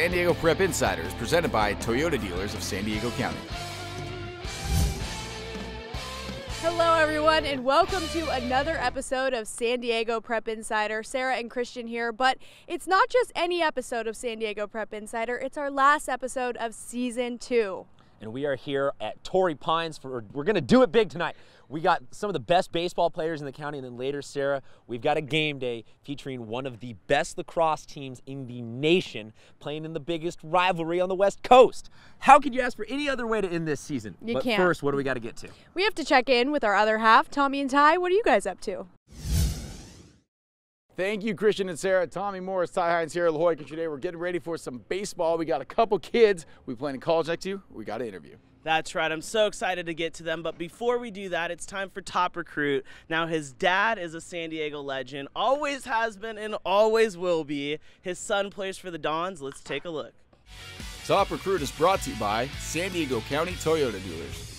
San Diego Prep Insiders, presented by Toyota Dealers of San Diego County. Hello everyone, and welcome to another episode of San Diego Prep Insider. Sarah and Christian here, but it's not just any episode of San Diego Prep Insider, it's our last episode of Season 2. And we are here at Torrey Pines. We're going to do it big tonight. We got some of the best baseball players in the county, and then later, Sarah, we've got a game day featuring one of the best lacrosse teams in the nation playing in the biggest rivalry on the West Coast. How could you ask for any other way to end this season? You but can't. First, what do we got to get to? We have to check in with our other half, Tommy and Ty. What are you guys up to? Thank you, Christian and Sarah. Tommy Morris, Ty Hines here at La Jolla. Today we're getting ready for some baseball. We got a couple kids we plan in college next to. We got to interview. That's right. I'm so excited to get to them. But before we do that, it's time for Top Recruit. Now, his dad is a San Diego legend, always has been and always will be. His son plays for the Dons. Let's take a look. Top Recruit is brought to you by San Diego County Toyota Dealers.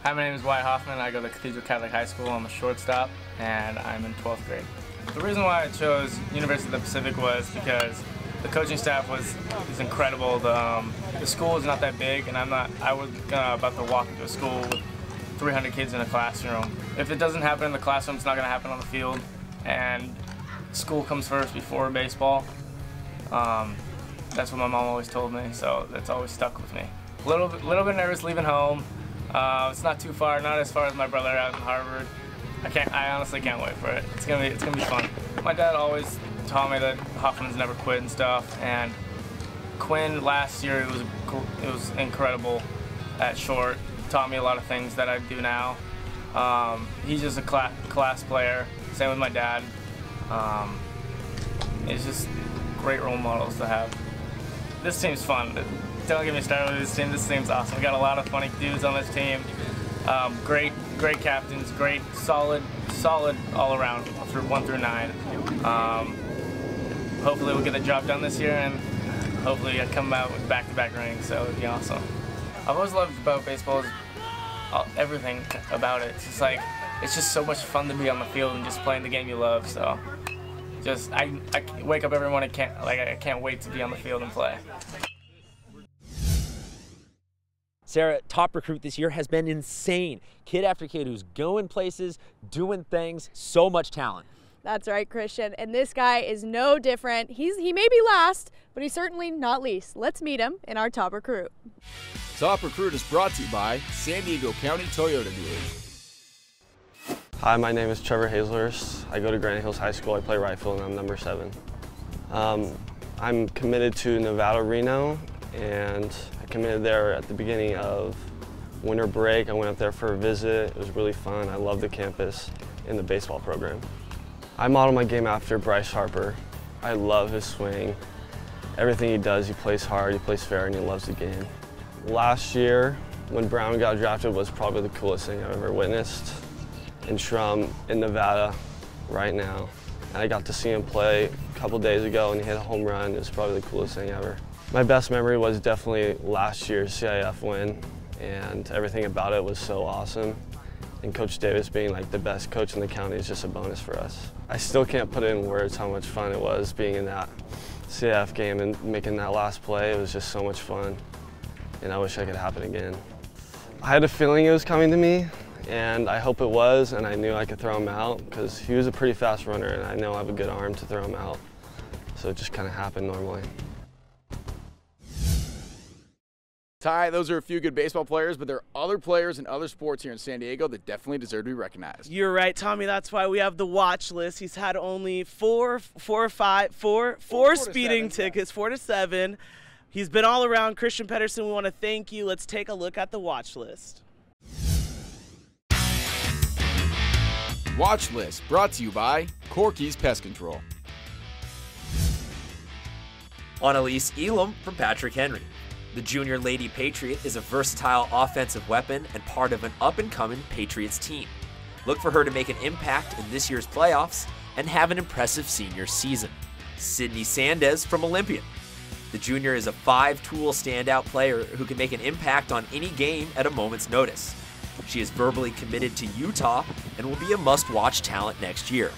Hi, my name is Wyatt Hoffman. I go to Cathedral Catholic High School. I'm a shortstop, and I'm in 12th grade. The reason why I chose University of the Pacific was because the coaching staff is incredible. The school is not that big, and I was about to walk into a school with 300 kids in a classroom. If it doesn't happen in the classroom, it's not going to happen on the field, and school comes first before baseball. That's what my mom always told me, so that's always stuck with me. A little bit nervous leaving home. It's not too far, not as far as my brother out in Harvard. I honestly can't wait for it. It's gonna be fun. My dad always taught me that Hoffman's never quit and stuff. And Quinn last year, it was incredible at short. Taught me a lot of things that I do now. He's just a class player. Same with my dad. It's just great role models to have. This team's fun. Don't get me started with this team. This team's awesome. We got a lot of funny dudes on this team. Great captains. Great, solid all around through 1 through 9. Hopefully we'll get the job done this year, and hopefully I come out with back-to-back rings. So it'd be awesome. I've always loved about baseball is everything about it. It's just so much fun to be on the field and just playing the game you love. So I wake up every morning. I can't wait to be on the field and play. Sarah, Top Recruit this year has been insane. Kid after kid who's going places, doing things, so much talent. That's right, Christian. And this guy is no different. He may be last, but he's certainly not least. Let's meet him in our Top Recruit. Top Recruit is brought to you by San Diego County Toyota Dealers. Hi, my name is Trevor Hazlehurst. I go to Granite Hills High School. I play right field, and I'm number 7. I'm committed to Nevada, Reno, and I committed there at the beginning of winter break. I went up there for a visit. It was really fun. I love the campus and the baseball program. I model my game after Bryce Harper. I love his swing. Everything he does, he plays hard, he plays fair, and he loves the game. Last year, when Brown got drafted, was probably the coolest thing I've ever witnessed. In Shrum, in Nevada, right now. And I got to see him play a couple days ago, and he hit a home run. It was probably the coolest thing ever. My best memory was definitely last year's CIF win, and everything about it was so awesome. And Coach Davis being like the best coach in the county is just a bonus for us. I still can't put it in words how much fun it was being in that CIF game and making that last play. It was just so much fun, and I wish I could happen again. I had a feeling it was coming to me, and I hope it was, and I knew I could throw him out because he was a pretty fast runner, and I know I have a good arm to throw him out. So it just kind of happened normally. Ty, those are a few good baseball players, but there are other players in other sports here in San Diego that definitely deserve to be recognized. You're right, Tommy. That's why we have the watch list. He's had only four speeding tickets, 4 to 7. He's been all around. Christian Pedersen, we want to thank you. Let's take a look at the watch list. Watch List, brought to you by Corky's Pest Control. Annalise Elam from Patrick Henry. The junior Lady Patriot is a versatile offensive weapon and part of an up-and-coming Patriots team. Look for her to make an impact in this year's playoffs and have an impressive senior season. Sydney Sandez from Olympian. The junior is a 5-tool standout player who can make an impact on any game at a moment's notice. She is verbally committed to Utah and will be a must-watch talent next year.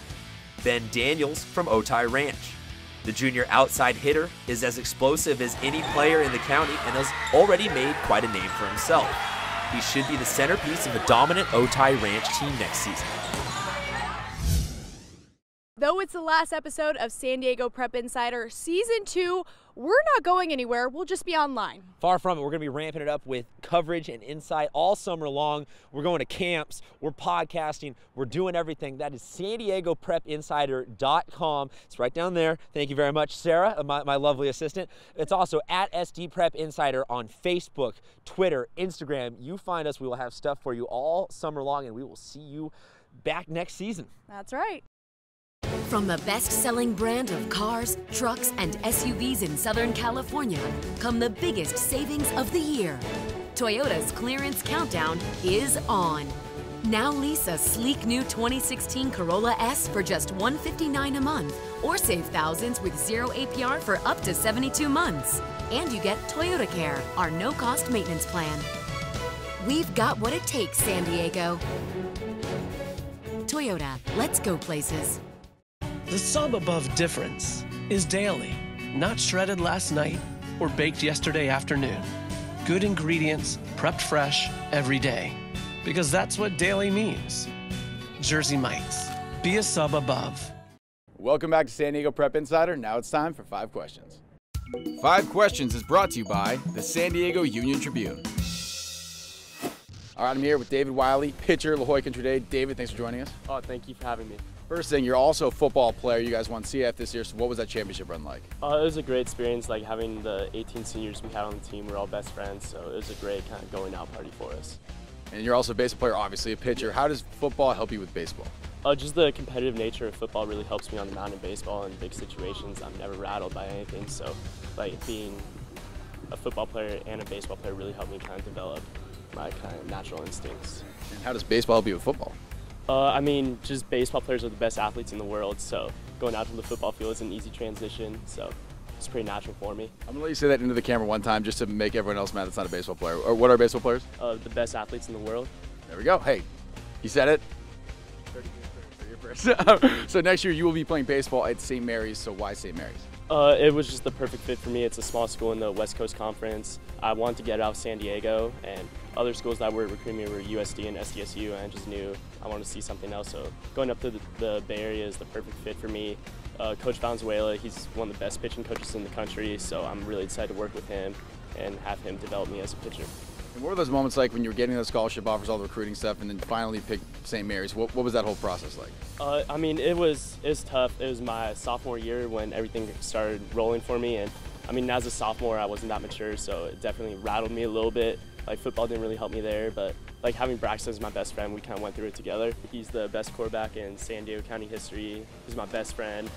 Ben Daniels from Otay Ranch. The junior outside hitter is as explosive as any player in the county and has already made quite a name for himself. He should be the centerpiece of a dominant Otay Ranch team next season. Though it's the last episode of San Diego Prep Insider Season 2, we're not going anywhere. We'll just be online. Far from it. We're going to be ramping it up with coverage and insight all summer long. We're going to camps. We're podcasting. We're doing everything. That is SanDiegoPrepInsider.com. It's right down there. Thank you very much, Sarah, my lovely assistant. It's also at SD Prep Insider on Facebook, Twitter, Instagram. You find us. We will have stuff for you all summer long, and we will see you back next season. That's right. From the best-selling brand of cars, trucks, and SUVs in Southern California come the biggest savings of the year. Toyota's clearance countdown is on. Now lease a sleek new 2016 Corolla S for just $159 a month, or save thousands with 0 APR for up to 72 months. And you get Toyota Care, our no-cost maintenance plan. We've got what it takes, San Diego. Toyota, let's go places. The sub above difference is daily, not shredded last night or baked yesterday afternoon. Good ingredients, prepped fresh every day. Because that's what daily means. Jersey Mike's. Be a sub above. Welcome back to San Diego Prep Insider. Now it's time for 5 questions. 5 questions is brought to you by the San Diego Union Tribune. All right, I'm here with David Wiley, pitcher, La Jolla Country Day. David, thanks for joining us. Oh, thank you for having me. First thing, you're also a football player. You guys won CF this year, so what was that championship run like? It was a great experience, like having the 18 seniors we had on the team. We're all best friends, so it was a great kind of going out party for us. And you're also a baseball player, obviously a pitcher. How does football help you with baseball? Just the competitive nature of football really helps me on the mound in baseball in big situations. I'm never rattled by anything, so like being a football player and a baseball player really helped me kind of develop my kind of natural instincts. And how does baseball help you with football? I mean, just baseball players are the best athletes in the world, so going out to the football field is an easy transition, so it's pretty natural for me. I'm going to let you say that into the camera one time just to make everyone else mad that's not a baseball player. Or what are baseball players? The best athletes in the world. There we go. Hey, you said it. So next year you will be playing baseball at St. Mary's, so why St. Mary's? It was just the perfect fit for me. It's a small school in the West Coast Conference. I wanted to get out of San Diego, and other schools that were recruiting me were USD and SDSU, and I just knew I wanted to see something else. So going up to the Bay Area is the perfect fit for me. Coach Valenzuela, he's one of the best pitching coaches in the country, so I'm really excited to work with him and have him develop me as a pitcher. And what were those moments like when you were getting those scholarship offers, all the recruiting stuff, and then finally picked St. Mary's? What was that whole process like? I mean, it was tough. It was my sophomore year when everything started rolling for me, and I mean, as a sophomore, I wasn't that mature, so it definitely rattled me a little bit. Like, football didn't really help me there, but like having Braxton as my best friend, we kind of went through it together. He's the best quarterback in San Diego County history. He's my best friend,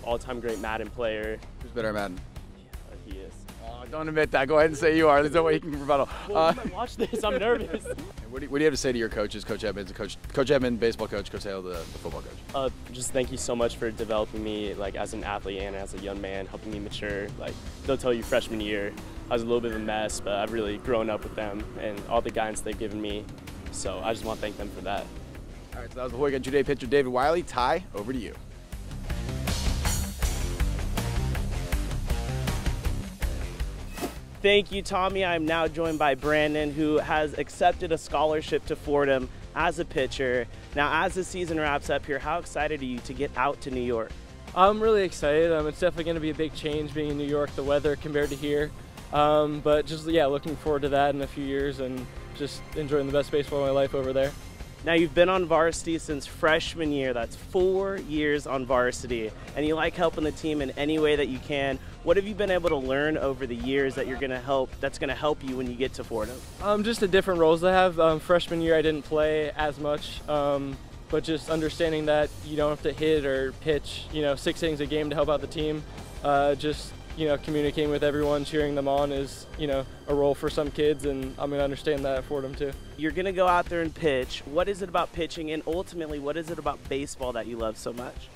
all-time great Madden player. Who's better at Madden? Yeah, he is. Oh, don't admit that. Go ahead and say you are. There's no way you can rebuttal. Well, watch this. I'm nervous. What do you have to say to your coaches, Coach Edmonds, Coach Edmond, baseball coach, Coach Hale, the football coach? Just thank you so much for developing me like as an athlete and as a young man, helping me mature. Like they'll tell you freshman year, I was a little bit of a mess, but I've really grown up with them and all the guidance they've given me. So I just want to thank them for that. All right, so that was the La Jolla Country Day pitcher David Wiley. Ty, over to you. Thank you, Tommy. I'm now joined by Brandon, who has accepted a scholarship to Fordham as a pitcher. Now, as the season wraps up here, how excited are you to get out to New York? I'm really excited. It's definitely going to be a big change being in New York, the weather compared to here. But just, yeah, looking forward to that in a few years and just enjoying the best baseball of my life over there. Now, you've been on varsity since freshman year. That's 4 years on varsity, and you like helping the team in any way that you can. What have you been able to learn over the years that that's going to help you when you get to Fordham? Just the different roles I have. Freshman year I didn't play as much, but just understanding that you don't have to hit or pitch, 6 innings a game to help out the team. Communicating with everyone, cheering them on is, a role for some kids, and I'm going to understand that at Fordham too. You're going to go out there and pitch. What is it about pitching, and ultimately, what is it about baseball that you love so much?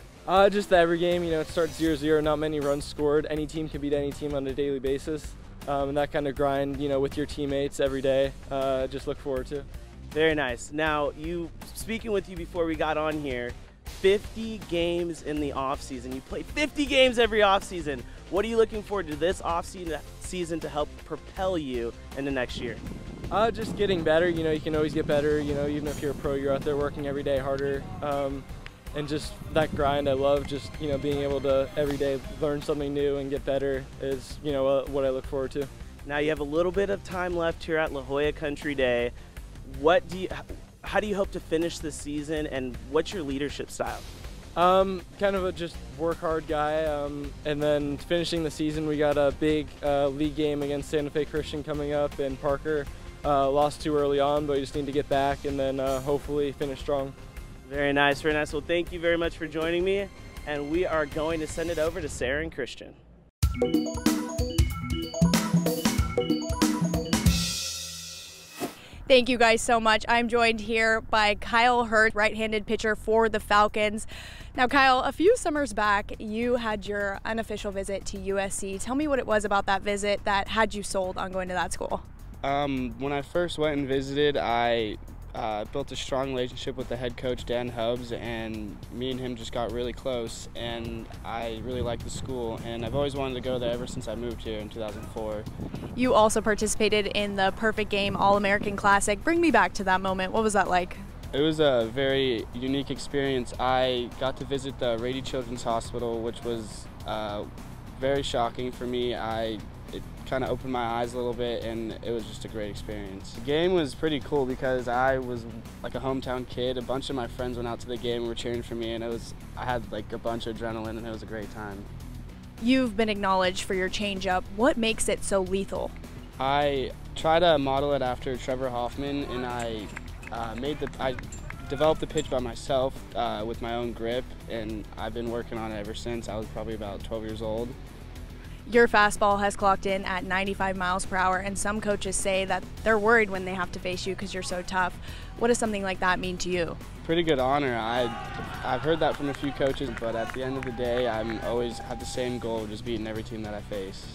Just that every game, it starts 0-0, not many runs scored. Any team can beat any team on a daily basis, and that kind of grind, with your teammates every day, just look forward to. Very nice. Now, speaking with you before we got on here, 50 games in the offseason. You play 50 games every offseason. What are you looking forward to this offseason to help propel you into next year? Just getting better. You know, you can always get better. You know, even if you're a pro, you're out there working every day harder. And just that grind, I love just, you know, being able to every day learn something new and get better is, you know, what I look forward to. Now you have a little bit of time left here at La Jolla Country Day. How do you hope to finish this season, and what's your leadership style? Kind of a just work hard guy, and then finishing the season, we got a big league game against Santa Fe Christian coming up in Parker. Lost too early on, but we just need to get back and then hopefully finish strong. Very nice, very nice. Well, thank you very much for joining me, and we are going to send it over to Sarah and Christian. Thank you guys so much. I'm joined here by Kyle Hurt, right-handed pitcher for the Falcons. Now, Kyle, a few summers back, you had your unofficial visit to USC. Tell me what it was about that visit that had you sold on going to that school. When I first went and visited, I built a strong relationship with the head coach, Dan Hubbs, and me and him just got really close, and I really liked the school, and I've always wanted to go there ever since I moved here in 2004. You also participated in the Perfect Game All-American Classic. Bring me back to that moment. What was that like? It was a very unique experience. I got to visit the Rady Children's Hospital, which was very shocking for me. It kind of opened my eyes a little bit, and it was just a great experience. The game was pretty cool because I was like a hometown kid. A bunch of my friends went out to the game and were cheering for me, and I had like a bunch of adrenaline, and it was a great time. You've been acknowledged for your changeup. What makes it so lethal? I try to model it after Trevor Hoffman, and I developed the pitch by myself with my own grip, and I've been working on it ever since. I was probably about 12 years old. Your fastball has clocked in at 95 miles per hour, and some coaches say that they're worried when they have to face you because you're so tough. What does something like that mean to you? Pretty good honor. I've heard that from a few coaches, but at the end of the day, I'm always have the same goal, just beating every team that I face.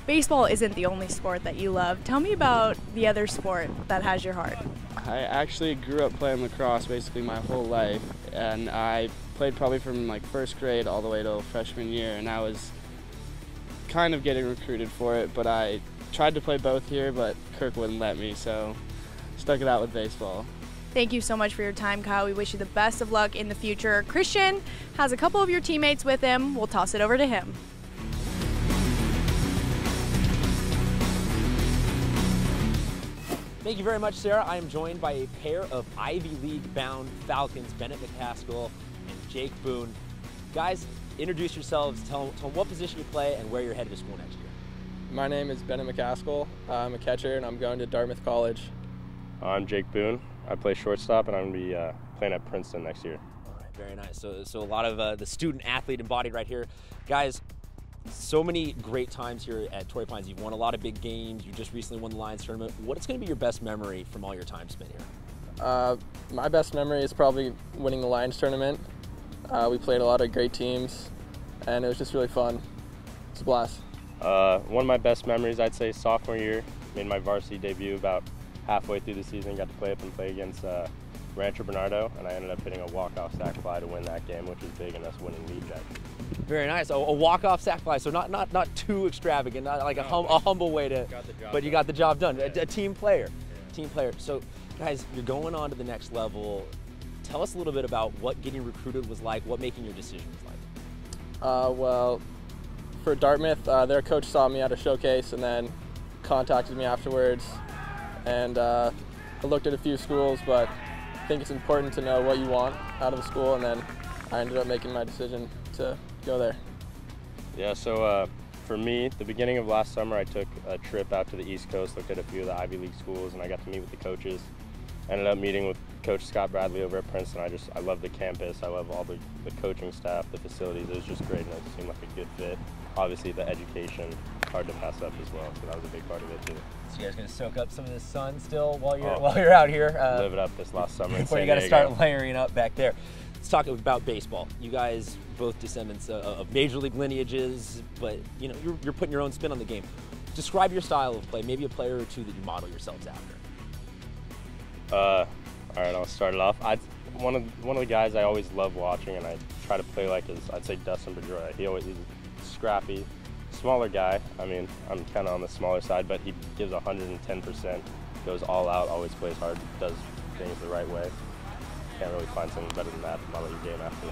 Baseball isn't the only sport that you love. Tell me about the other sport that has your heart. I actually grew up playing lacrosse basically my whole life, and I played probably from like first grade all the way to freshman year, and I was kind of getting recruited for it, but I tried to play both here, but Kirk wouldn't let me, so stuck it out with baseball. Thank you so much for your time, Kyle. We wish you the best of luck in the future. Christian has a couple of your teammates with him. We'll toss it over to him. Thank you very much, Sarah. I am joined by a pair of Ivy League-bound Falcons, Bennett McCaskill and Jake Boone. Guys, introduce yourselves, tell them what position you play and where you're headed to school next year. My name is Bennett McCaskill. I'm a catcher and I'm going to Dartmouth College. I'm Jake Boone. I play shortstop and I'm going to be playing at Princeton next year. All right, very nice. So a lot of the student athlete embodied right here. Guys, so many great times here at Torrey Pines. You've won a lot of big games. You just recently won the Lions tournament. What's going to be your best memory from all your time spent here? My best memory is probably winning the Lions tournament. We played a lot of great teams, and it was just really fun. It's a blast. One of my best memories, I'd say, sophomore year. Made my varsity debut about halfway through the season. Got to play up and play against Rancho Bernardo, and I ended up hitting a walk-off sac fly to win that game, which was big in us winning league that year. Very nice. A walk-off sac fly, so not too extravagant, not like a humble way to, but you got the job done. A team player, team player. So, guys, you're going on to the next level. Tell us a little bit about what getting recruited was like, what making your decision was like. Well, for Dartmouth, their coach saw me at a showcase and then contacted me afterwards. And I looked at a few schools, but I think it's important to know what you want out of a school, and then I ended up making my decision to go there. Yeah, so for me, the beginning of last summer, I took a trip out to the East Coast, looked at a few of the Ivy League schools, and I got to meet with the coaches. Ended up meeting with Coach Scott Bradley over at Princeton. I love the campus. I love all the coaching staff, the facilities. It was just great, and it seemed like a good fit. Obviously, the education, hard to pass up as well, so that was a big part of it too. So you guys gonna soak up some of the sun still while you're out here? Live it up this last summer. Before you got to start layering up back there. Let's talk about baseball. You guys both descendants of major league lineages, but you know you're putting your own spin on the game. Describe your style of play. Maybe a player or two that you model yourselves after. All right, I'll start it off. one of the guys I always love watching, and I try to play like is, I'd say, Dustin Pedroia. He's scrappy, smaller guy. I mean, I'm kind of on the smaller side, but he gives 110%, goes all out, always plays hard, does things the right way. Can't really find something better than that to model your game after.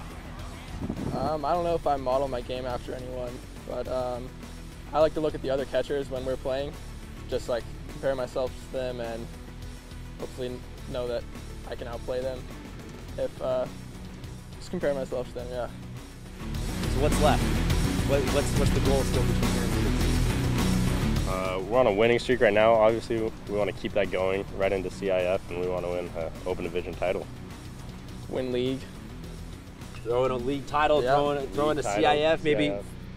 I don't know if I model my game after anyone, but I like to look at the other catchers when we're playing, just like compare myself to them and hopefully know that I can outplay them. Just compare myself to them, yeah. So what's left? What's the goal still between here and the We're on a winning streak right now. Obviously, we want to keep that going right into CIF, and we want to win an Open Division title. Win league. Throwing a league title, yeah. throwing a CIF, maybe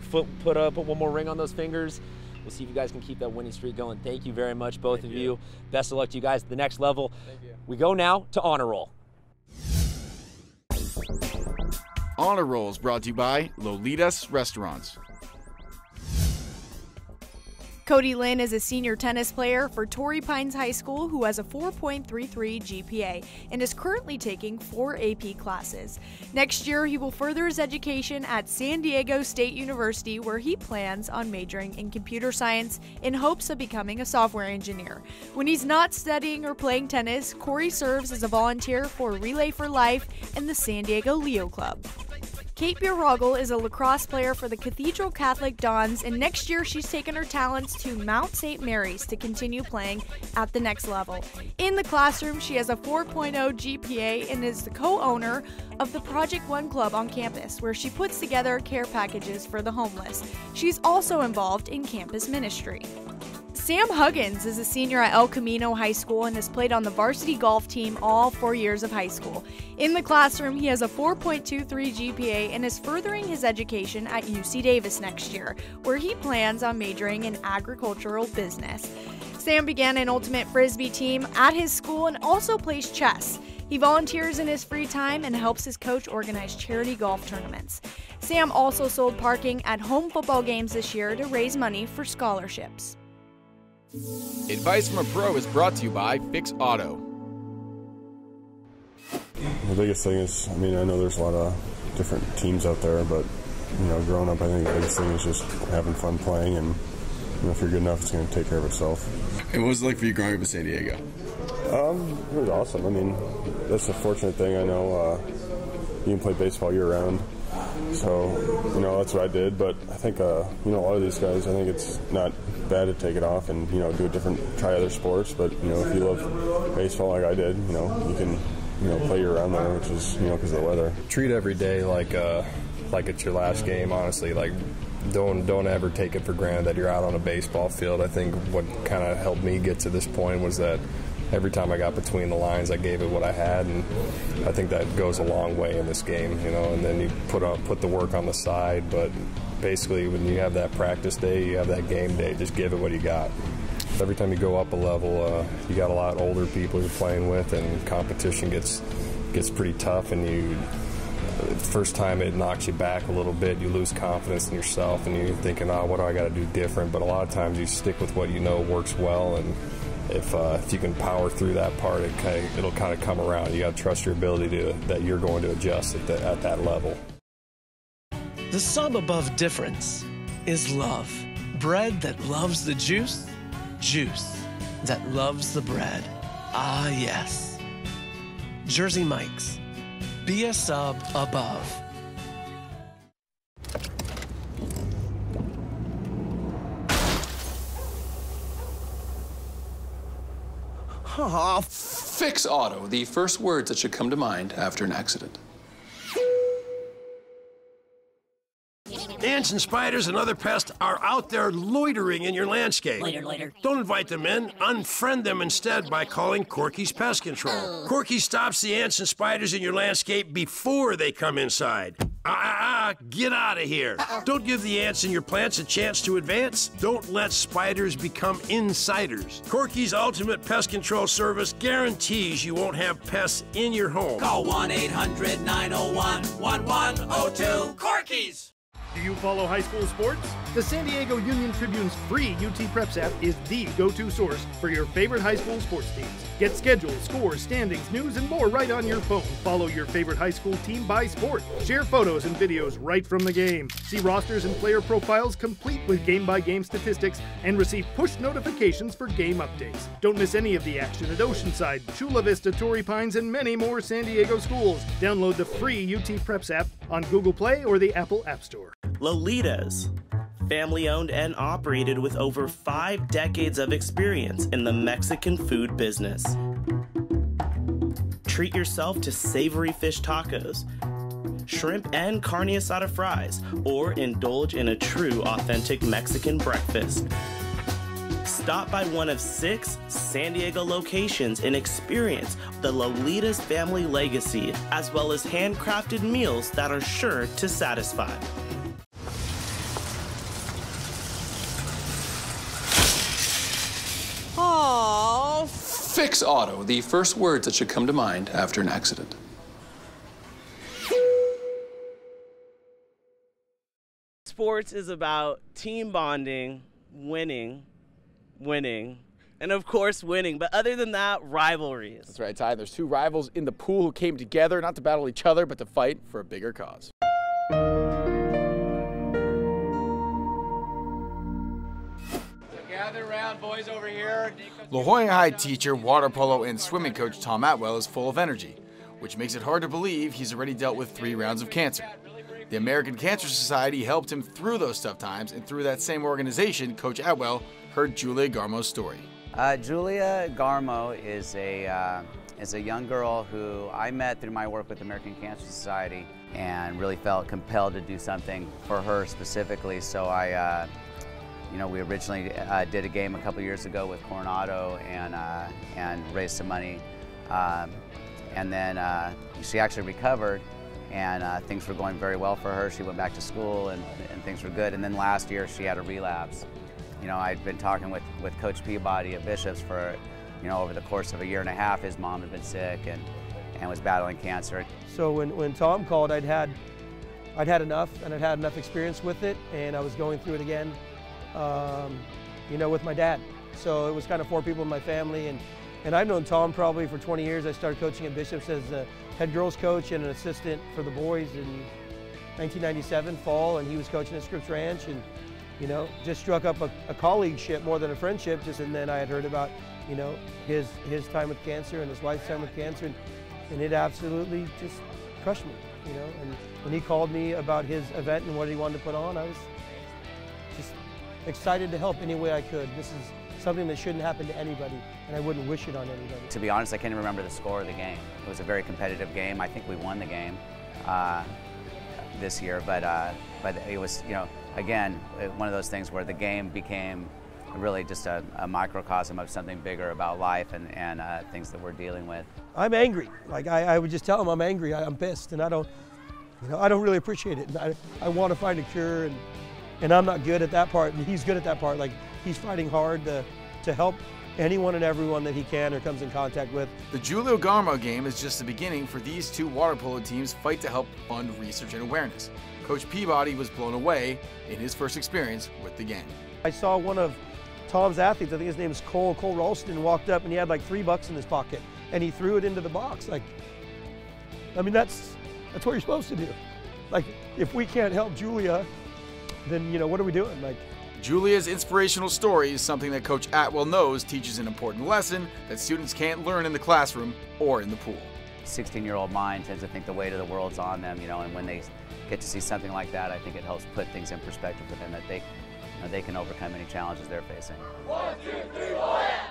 put one more ring on those fingers. We'll see if you guys can keep that winning streak going. Thank you very much, both of you. Best of luck to you guys at the next level. Thank you. We go now to Honor Roll. Honor Roll is brought to you by Lolitas Restaurants. Cody Lynn is a senior tennis player for Torrey Pines High School who has a 4.33 GPA and is currently taking 4 AP classes. Next year, he will further his education at San Diego State University, where he plans on majoring in computer science in hopes of becoming a software engineer. When he's not studying or playing tennis, Corey serves as a volunteer for Relay for Life and the San Diego Leo Club. Kate Bierrogel is a lacrosse player for the Cathedral Catholic Dons, and next year she's taken her talents to Mount St. Mary's to continue playing at the next level. In the classroom, she has a 4.0 GPA and is the co-owner of the Project One Club on campus, where she puts together care packages for the homeless. She's also involved in campus ministry. Sam Huggins is a senior at El Camino High School and has played on the varsity golf team all 4 years of high school. In the classroom, he has a 4.23 GPA and is furthering his education at UC Davis next year, where he plans on majoring in agricultural business. Sam began an ultimate frisbee team at his school and also plays chess. He volunteers in his free time and helps his coach organize charity golf tournaments. Sam also sold parking at home football games this year to raise money for scholarships. Advice from a Pro is brought to you by Fix Auto. The biggest thing is, I know there's a lot of different teams out there, but, growing up, I think the biggest thing is just having fun playing, and, if you're good enough, it's going to take care of itself. And what was it like for you growing up in San Diego? It was awesome. That's a fortunate thing. I know you can play baseball year-round, so, that's what I did, but I think, a lot of these guys, I think it's not bad to take it off and, try other sports, but, if you love baseball like I did, you can, play year-round there, which is, because of the weather. Treat every day like it's your last game, honestly. Like, don't ever take it for granted that you're out on a baseball field. I think what kind of helped me get to this point was that every time I got between the lines, I gave it what I had, and I think that goes a long way in this game, and then you put the work on the side, but basically when you have that practice day, you have that game day, just give it what you got. Every time you go up a level, you got a lot older people you're playing with, and competition gets pretty tough, and the first time it knocks you back a little bit, you lose confidence in yourself, and you're thinking, what do I got to do different? But a lot of times you stick with what you know works well, and if you can power through that part, it'll kind of come around. You got to trust your ability that you're going to adjust at that level. The sum above difference is love. Bread that loves the juice, juice that loves the bread. Ah, yes. Jersey Mike's. Be a sub above. Fix Auto, the first words that should come to mind after an accident. Ants and spiders and other pests are out there loitering in your landscape. Loiter. Don't invite them in. Unfriend them instead by calling Corky's Pest Control. Corky stops the ants and spiders in your landscape before they come inside. Get out of here. Don't give the ants in your plants a chance to advance. Don't let spiders become insiders. Corky's Ultimate Pest Control Service guarantees you won't have pests in your home. Call 1-800-901-1102. Corky's! Do you follow high school sports? The San Diego Union Tribune's free UT Preps app is the go-to source for your favorite high school sports teams. Get schedules, scores, standings, news, and more right on your phone. Follow your favorite high school team by sport. Share photos and videos right from the game. See rosters and player profiles complete with game-by-game statistics and receive push notifications for game updates. Don't miss any of the action at Oceanside, Chula Vista, Torrey Pines, and many more San Diego schools. Download the free UT Preps app on Google Play or the Apple App Store. Lolita's. Family owned and operated with over 5 decades of experience in the Mexican food business. Treat yourself to savory fish tacos, shrimp and carne asada fries, or indulge in a true authentic Mexican breakfast. Stop by one of 6 San Diego locations and experience the Lolita's family legacy, as well as handcrafted meals that are sure to satisfy. Aww. Fix Auto, the first words that should come to mind after an accident. Sports is about team bonding, winning, and of course winning. But other than that, rivalries. That's right, Ty. There's 2 rivals in the pool who came together not to battle each other, but to fight for a bigger cause. Gather around, boys, over here. La Jolla High teacher, water polo, and swimming coach Tom Atwell is full of energy, which makes it hard to believe he's already dealt with 3 rounds of cancer. The American Cancer Society helped him through those tough times, and through that same organization, Coach Atwell heard Julia Garmo's story. Julia Garmo is a young girl who I met through my work with the American Cancer Society and really felt compelled to do something for her specifically. So we originally did a game a couple years ago with Coronado and raised some money. And then she actually recovered, and things were going very well for her. She went back to school and things were good. And then last year she had a relapse. I'd been talking with Coach Peabody at Bishop's for, over the course of a year and a half. His mom had been sick and was battling cancer. So when Tom called, I'd had enough, and I'd had enough experience with it, and I was going through it again, with my dad. So it was kind of 4 people in my family, and I've known Tom probably for 20 years. I started coaching at Bishop's as a head girls coach and an assistant for the boys in 1997 fall, and he was coaching at Scripps Ranch, and just struck up a colleagueship more than a friendship. And then I had heard about his time with cancer and his wife's time with cancer, and it absolutely just crushed me. And when he called me about his event and what he wanted to put on, I was just excited to help any way I could. This is something that shouldn't happen to anybody, and I wouldn't wish it on anybody. To be honest, I can't even remember the score of the game. It was a very competitive game. I think we won the game this year, but it was, again, one of those things where the game became really just a microcosm of something bigger about life and things that we're dealing with. I'm angry. Like I would just tell him I'm angry. I'm pissed, and I don't really appreciate it. And I want to find a cure, and I'm not good at that part, and he's good at that part. Like he's fighting hard to help anyone and everyone that he can or comes in contact with. The Julio Garmo game is just the beginning for these 2 water polo teams fight to help fund research and awareness. Coach Peabody was blown away in his first experience with the game. I saw one of Tom's athletes, I think his name is Cole Ralston, walked up and he had like $3 in his pocket and he threw it into the box. Like, I mean, that's what you're supposed to do. Like, if we can't help Julia, then, what are we doing? Like, Julia's inspirational story is something that Coach Atwell knows teaches an important lesson that students can't learn in the classroom or in the pool. 16-year-old mind tends to think the weight of the world's on them, and when they get to see something like that, I think it helps put things in perspective for them, that they can overcome any challenges they're facing. 1, 2, 3, oh yeah!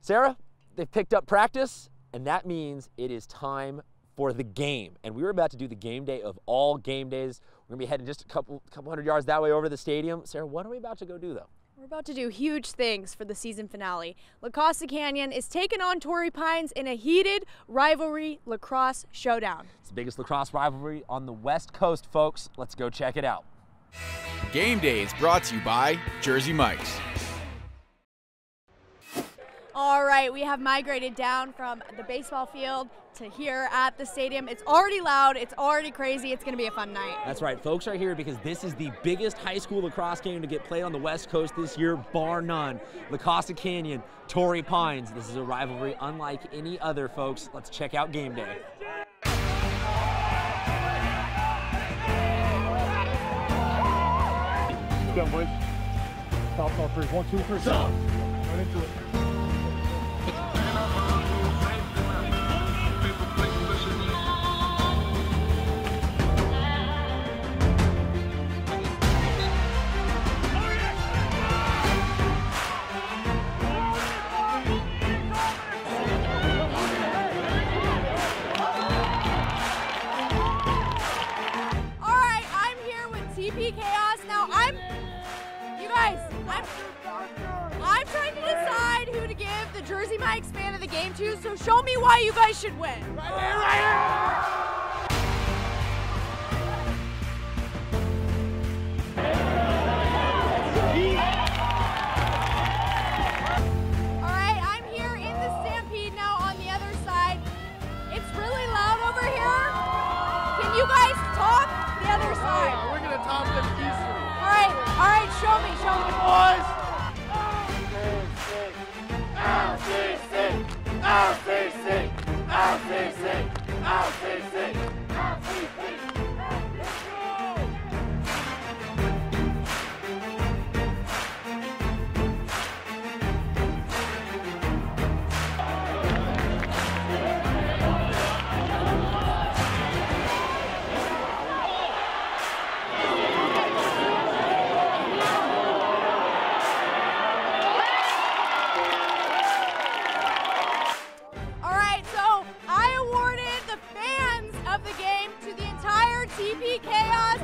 Sarah, they've picked up practice, and that means it is time for the game. And we were about to do the game day of all game days. We're gonna be heading just a couple hundred yards that way over to the stadium. Sarah, what are we about to go do though? We're about to do huge things for the season finale. La Costa Canyon is taking on Torrey Pines in a heated rivalry lacrosse showdown. It's the biggest lacrosse rivalry on the West Coast, folks. Let's go check it out. Game Day is brought to you by Jersey Mike's. All right, we have migrated down from the baseball field to here at the stadium. It's already loud, it's already crazy, it's gonna be a fun night. That's right, folks are here because this is the biggest high school lacrosse game to get played on the West Coast this year, bar none. La Costa Canyon, Torrey Pines. This is a rivalry unlike any other, folks. Let's check out game day. Let's go, boys. Stop, 3, 1, 2, 3. Stop. Right into it. I'm trying to decide who to give the Jersey Mike's Man of the Game to, so show me why you guys should win. Right here, right here! Alright, I'm here in the Stampede now on the other side. It's really loud over here. Can you guys talk the other side? We're going to talk them easily. Alright, show me, boys. LCC! LCC! LCC! LCC! LCC! TP Chaos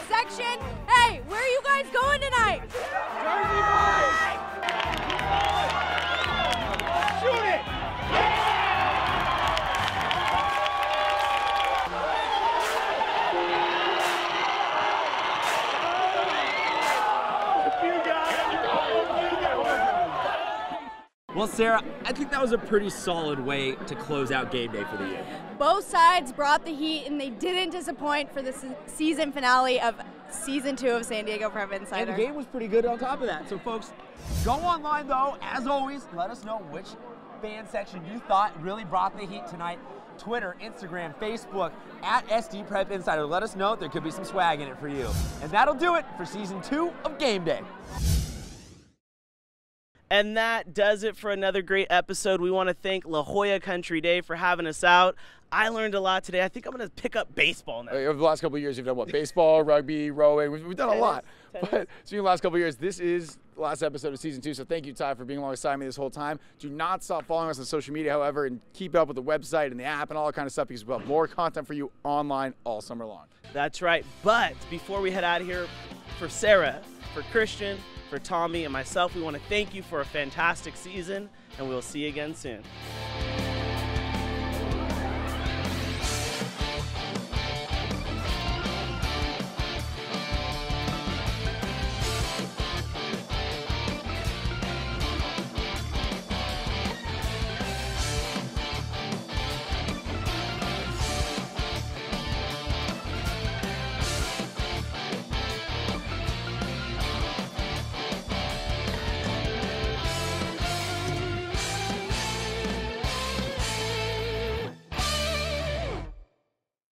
section. Hey, where are you guys going tonight? Jersey Mike! Shoot it! Well, Sarah, I think that was a pretty solid way to close out game day for the year. Both sides brought the heat, and they didn't disappoint for the season finale of Season 2 of San Diego Prep Insider. And the game was pretty good on top of that. So, folks, go online, though. As always, let us know which fan section you thought really brought the heat tonight. Twitter, Instagram, Facebook, at SD Prep Insider. Let us know. There could be some swag in it for you. And that'll do it for Season 2 of Game Day. And that does it for another great episode. We want to thank La Jolla Country Day for having us out. I learned a lot today. I think I'm going to pick up baseball now. Over the last couple of years, you've done what? Baseball, rugby, rowing. We've done a lot. But so in the last couple of years, this is the last episode of Season 2. So thank you, Ty, for being alongside me this whole time. Do not stop following us on social media, however, and keep up with the website and the app and all that kind of stuff because we'll have more content for you online all summer long. That's right. But before we head out of here, for Sarah, for Christian, for Tommy, and myself, we want to thank you for a fantastic season, and we'll see you again soon.